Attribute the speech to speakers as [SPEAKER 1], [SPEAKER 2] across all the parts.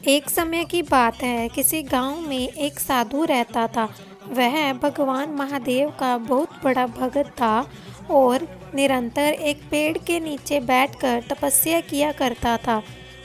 [SPEAKER 1] एक समय की बात है, किसी गांव में एक साधु रहता था। वह भगवान महादेव का बहुत बड़ा भक्त था और निरंतर एक पेड़ के नीचे बैठकर तपस्या किया करता था।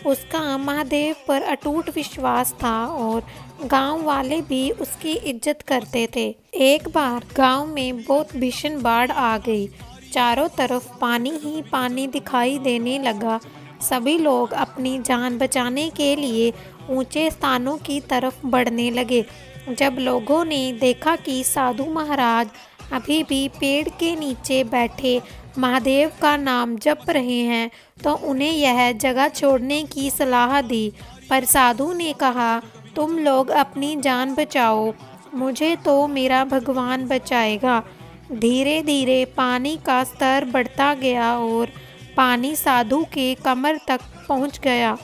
[SPEAKER 1] उसका महादेव पर अटूट विश्वास था और गांव वाले भी उसकी इज्जत करते थे। एक बार गांव में बहुत भीषण बाढ़ आ गई। चारों तरफ पानी ही पानी दिखाई देने लगा। सभी लोग अपनी जान बचाने के लिए ऊंचे स्थानों की तरफ बढ़ने लगे। जब लोगों ने देखा कि साधु महाराज अभी भी पेड़ के नीचे बैठे महादेव का नाम जप रहे हैं, तो उन्हें यह जगह छोड़ने की सलाह दी। पर साधु ने कहा, तुम लोग अपनी जान बचाओ, मुझे तो मेरा भगवान बचाएगा। धीरे धीरे पानी का स्तर बढ़ता गया और पानी साधु के कमर तक पहुंच गया।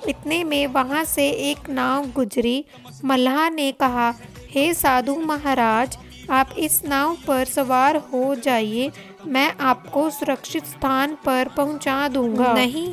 [SPEAKER 1] इतने में वहां से एक नाव गुजरी। मल्लाह ने कहा, हे साधु महाराज, आप इस नाव पर सवार हो जाइए, मैं आपको सुरक्षित स्थान पर पहुंचा दूंगा। नहीं,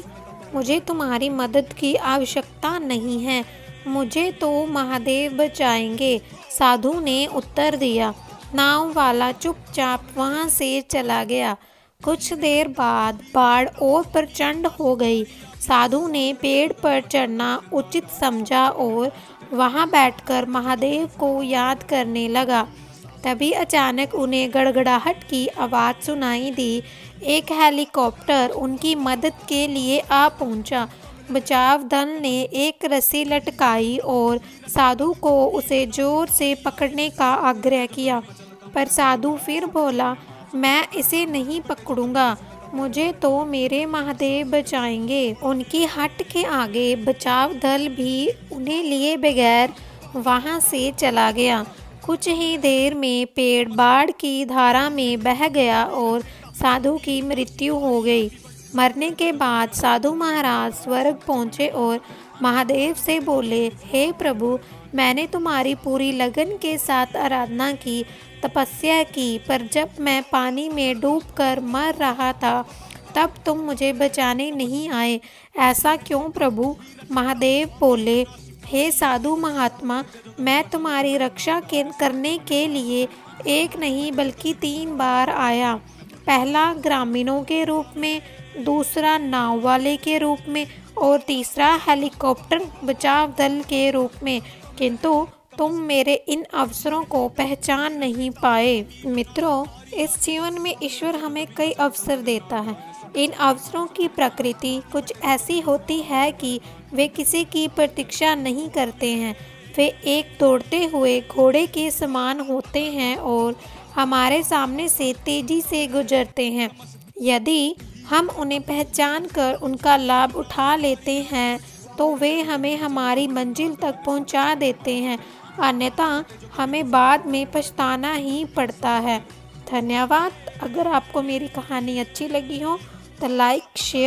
[SPEAKER 1] मुझे तुम्हारी मदद की आवश्यकता नहीं है, मुझे तो महादेव बचाएंगे, साधु ने उत्तर दिया। नाव वाला चुपचाप वहां से चला गया। कुछ देर बाद बाढ़ और प्रचंड हो गई। साधु ने पेड़ पर चढ़ना उचित समझा और वहां बैठकर महादेव को याद करने लगा। तभी अचानक उन्हें गड़गड़ाहट की आवाज़ सुनाई दी। एक हेलीकॉप्टर उनकी मदद के लिए आ पहुंचा। बचाव दल ने एक रस्सी लटकाई और साधु को उसे जोर से पकड़ने का आग्रह किया। पर साधु फिर बोला, मैं इसे नहीं पकड़ूंगा, मुझे तो मेरे महादेव बचाएंगे। उनकी हट के आगे बचाव दल भी उन्हें लिए बगैर वहां से चला गया। कुछ ही देर में पेड़ बाढ़ की धारा में बह गया और साधु की मृत्यु हो गई। मरने के बाद साधु महाराज स्वर्ग पहुँचे और महादेव से बोले, हे प्रभु, मैंने तुम्हारी पूरी लगन के साथ आराधना की, तपस्या की, पर जब मैं पानी में डूबकर मर रहा था तब तुम मुझे बचाने नहीं आए, ऐसा क्यों प्रभु? महादेव बोले, हे साधु महात्मा, मैं तुम्हारी रक्षा करने के लिए एक नहीं बल्कि 3 बार आया। पहला ग्रामीणों के रूप में, दूसरा नाव वाले के रूप में और तीसरा हेलीकॉप्टर बचाव दल के रूप में, किंतु तुम मेरे इन अवसरों को पहचान नहीं पाए। मित्रों, इस जीवन में ईश्वर हमें कई अवसर देता है। इन अवसरों की प्रकृति कुछ ऐसी होती है कि वे किसी की प्रतीक्षा नहीं करते हैं। वे एक दौड़ते हुए घोड़े के समान होते हैं और हमारे सामने से तेजी से गुजरते हैं। यदि हम उन्हें पहचान कर उनका लाभ उठा लेते हैं तो वे हमें हमारी मंजिल तक पहुंचा देते हैं, अन्यथा हमें बाद में पछताना ही पड़ता है। धन्यवाद। अगर आपको मेरी कहानी अच्छी लगी हो तो लाइक, शेयर